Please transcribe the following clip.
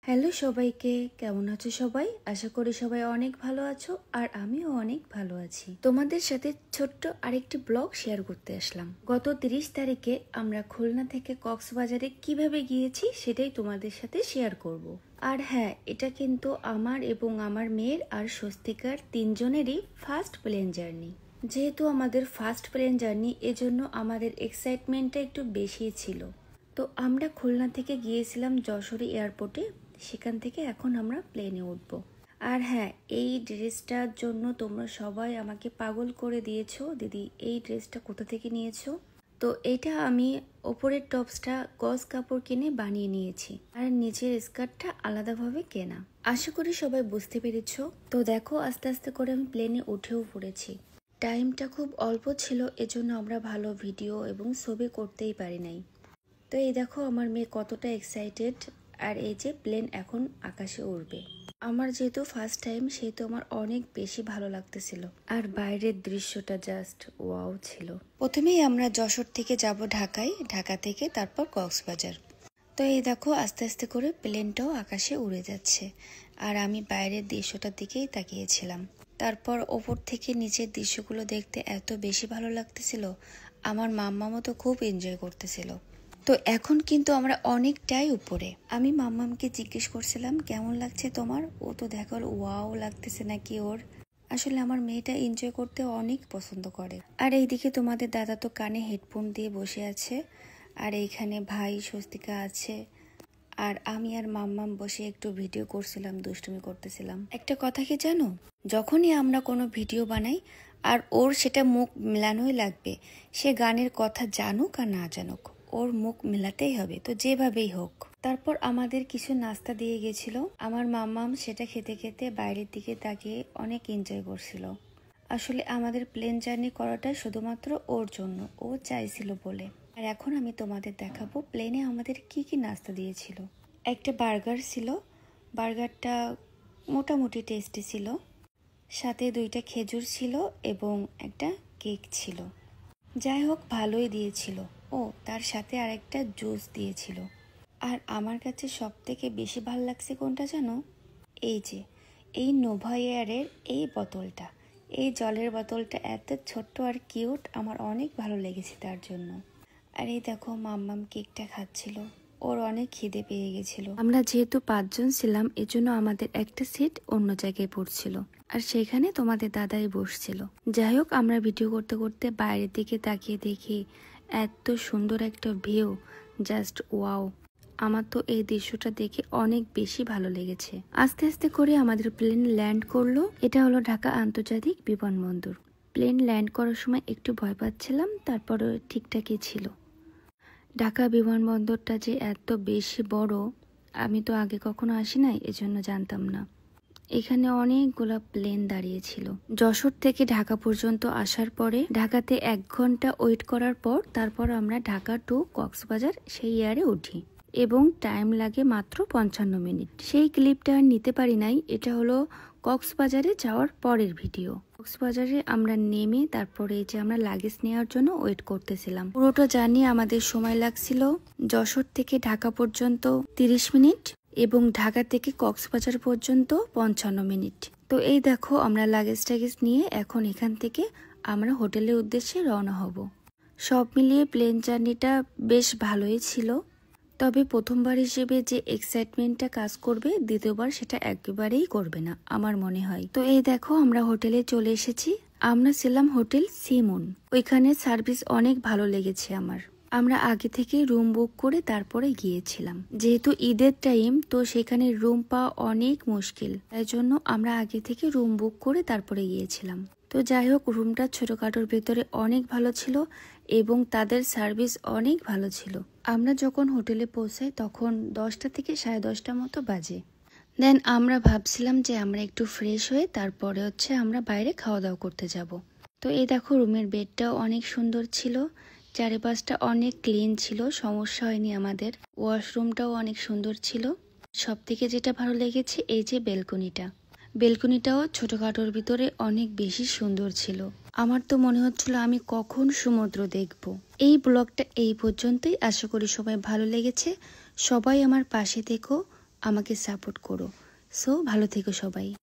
Hello সবাইকে, কেমন আছো সবাই? আশা করি সবাই অনেক ভালো আছো আর আমিও অনেক ভালো আছি। তোমাদের সাথে ছোট্ট আরেকটি ব্লগ শেয়ার করতে আসলাম। গত 30 তারিখে আমরা খুলনা থেকে কক্সবাজারে কিভাবে গিয়েছি সেটাই তোমাদের সাথে শেয়ার করব। আর হ্যাঁ, এটা কিন্তু আমার এবং আমার মেয়ের আর স্বস্তিকার তিনজনেরই ফার্স্ট প্লেন জার্নি। যেহেতু আমাদের ফার্স্ট প্লেন জার্নি, এজন্য আমাদের এক্সাইটমেন্টটা একটু বেশি ছিল। তো আমরা খুলনা থেকে গিয়েছিলাম যশোর এয়ারপোর্টে, সেখান থেকে এখন আমরা প্লেনে উঠব। আর হ্যাঁ, এই ড্রেসটার জন্য তোমরা সবাই আমাকে পাগল করে দিয়েছো, দিদি এই ড্রেসটা কোথা থেকে নিয়েছো? তো এটা আমি ওপরের টপসটা গজ কাপড় কিনে বানিয়ে নিয়েছি আর নিচের স্কার্টটা আলাদাভাবে কেনা। আশা করি সবাই বুঝতে পেরেছো। তো দেখো, আস্তে আস্তে করে আমি প্লেনে উঠেও পড়েছি। টাইমটা খুব অল্প ছিল, এজন্য আমরা ভালো ভিডিও এবং ছবি করতেই পারি নাই। তো এই দেখো আমার মেয়ে কতটা এক্সাইটেড। আর এই যে প্লেন এখন আকাশে উড়বে। আমার যেহেতু ফার্স্ট টাইম, সেহেতু আমার অনেক বেশি ভালো লাগতেছিল। আর বাইরের দৃশ্যটা জাস্ট ওয়াও ছিল। প্রথমেই আমরা যশোর থেকে যাব ঢাকায়, ঢাকা থেকে তারপর কক্সবাজার। তো এই দেখো আস্তে আস্তে করে প্লেনটাও আকাশে উড়ে যাচ্ছে আর আমি বাইরের দৃশ্যটার দিকেই তাকিয়েছিলাম। তারপর ওপর থেকে নিচের দৃশ্যগুলো দেখতে এত বেশি ভালো লাগতেছিল। আমার মাম্মামও তো খুব এনজয় করতেছিল। তো এখন কিন্তু আমরা অনেকটাই উপরে। আমি মাম্মামকে জিজ্ঞেস করছিলাম কেমন লাগছে তোমার। ও তো দেখো ওয়াও লাগতেছে নাকি ওর। আসলে আমার মেয়েটা এনজয় করতে অনেক পছন্দ করে। আর এইদিকে তোমাদের দাদা তো কানে হেডফোন দিয়ে বসে আছে আর এইখানে ভাই স্বস্তিকা আছে আর আমি আর মাম্মাম বসে একটু ভিডিও করছিলাম, দুষ্টুমি করতেছিলাম। একটা কথা কি জানো, যখনই আমরা কোনো ভিডিও বানাই আর ওর সেটা মুখ মেলানোই লাগবে, সে গানের কথা জানুক আর না জানুক, ওর মুখ মেলাতেই হবে, তো যেভাবেই হোক। তারপর আমাদের কিছু নাস্তা দিয়ে গেছিল। আমার মাম্মাম সেটা খেতে খেতে বাইরের দিকে তাকিয়ে অনেক এনজয় করছিল। আসলে আমাদের প্লেন জার্নি করাটা শুধুমাত্র ওর জন্য, ও চাইছিল বলে। আর এখন আমি তোমাদের দেখাবো প্লেনে আমাদের কি কি নাস্তা দিয়েছিল। একটা বার্গার ছিল, বার্গারটা মোটামুটি টেস্টি ছিল। সাথে 2টা খেজুর ছিল এবং একটা কেক ছিল। যাই হোক, ভালোই দিয়েছিল। ও তার সাথে আরেকটা জুস দিয়েছিল। আর আমার কাছে সব থেকে বেশি ভালো লাগছে কোনটা জানো? এই যে এই নোভা এয়ারের এই বোতলটা, এই জলের বোতলটা এত ছোট্ট আর কিউট, আমার অনেক ভালো লেগেছে তার জন্য। আর এই দেখো মাম্মাম কেকটা খাচ্ছিল, ওর অনেক খিদে পেয়ে গেছিল। আমরা যেহেতু 5 জন ছিলাম, এজন্য আমাদের একটা সিট অন্য জায়গায় পড়ছিল আর সেখানে তোমাদের দাদাই বসছিল। যাই হোক, আমরা ভিডিও করতে করতে বাইরের দিকে তাকিয়ে দেখি এত সুন্দর একটা ভিউ, জাস্ট ওয়াও। আমার তো এই দৃশ্যটা দেখে অনেক বেশি ভালো লেগেছে। আস্তে আস্তে করে আমাদের প্লেন ল্যান্ড করলো। এটা হলো ঢাকা আন্তর্জাতিক বিমানবন্দর। প্লেন ল্যান্ড করার সময় একটু ভয় পাচ্ছিলাম, তারপরে ঠিকঠাকই ছিল। ঢাকা বিমানবন্দরটা যে এত বেশি বড়, আমি তো আগে কখনো আসি নাই, এজন্য জানতাম না। এখানে অনেকগুলা প্লেন দাঁড়িয়েছিল। যশোর থেকে ঢাকা পর্যন্ত আসার পরে ঢাকাতে 1 ঘন্টা ওয়েট করার পর তারপর আমরা ঢাকা টু কক্সবাজার সেই এয়ারে উঠি এবং টাইম লাগে মাত্র 55 মিনিট। সেই ক্লিপটা আর নিতে পারি নাই, এটা হলো কক্সবাজারে যাওয়ার পরের ভিডিও। কক্সবাজারে আমরা নেমে তারপরে এই যে আমরা লাগেজ নেওয়ার জন্য ওয়েট করতেছিলাম। পুরোটা জার্নি আমাদের সময় লাগছিল যশোর থেকে ঢাকা পর্যন্ত 30 মিনিট এবং ঢাকা থেকে কক্সবাজার পর্যন্ত 55 মিনিট। তো এই দেখো আমরা লাগেজ টাগেজ নিয়ে এখন এখান থেকে আমরা হোটেলের উদ্দেশ্যে রওনা হব। সব মিলিয়ে প্লেন জার্নিটা বেশ ভালোই ছিল, তবে প্রথমবার হিসেবে যে এক্সাইটমেন্টটা কাজ করবে, দ্বিতীয়বার সেটা একেবারেই করবে না আমার মনে হয়। তো এই দেখো আমরা হোটেলে চলে এসেছি। আমরা ছিলাম হোটেল সিমুন। ওইখানে সার্ভিস অনেক ভালো লেগেছে আমার। আমরা আগে থেকে রুম বুক করে তারপরে গিয়েছিলাম। যেহেতু ঈদের টাইম, তো সেখানে রুম পাওয়া অনেক মুশকিল, তাই জন্য আমরা আগে থেকে রুম বুক করে তারপরে গিয়েছিলাম। তো যাই হোক, রুমটা ছোটখাটোর ভেতরে অনেক ভালো ছিল এবং তাদের সার্ভিস অনেক ভালো ছিল। আমরা যখন হোটেলে পৌঁছাই তখন 10টা থেকে 10:30 মতো বাজে। দেন আমরা ভাবছিলাম যে আমরা একটু ফ্রেশ হয়ে তারপরে আমরা বাইরে খাওয়া দাওয়া করতে যাব। তো এই দেখো রুমের বেডটাও অনেক সুন্দর ছিল, চারিপাশটা অনেক ক্লিন ছিল, সমস্যা হয়নি আমাদের। ওয়াশরুমটাও অনেক সুন্দর ছিল। সব থেকে যেটা ভালো লেগেছে এই যে বেলকনিটাও ছোটখাটোর ভিতরে অনেক বেশি সুন্দর ছিল। আমার তো মনে হচ্ছিল আমি কখন সমুদ্র দেখব। এই ব্লগটা এই পর্যন্তই। আশা করি সবাই ভালো লেগেছে। সবাই আমার পাশে থেকো, আমাকে সাপোর্ট করো। সো ভালো থেকো সবাই।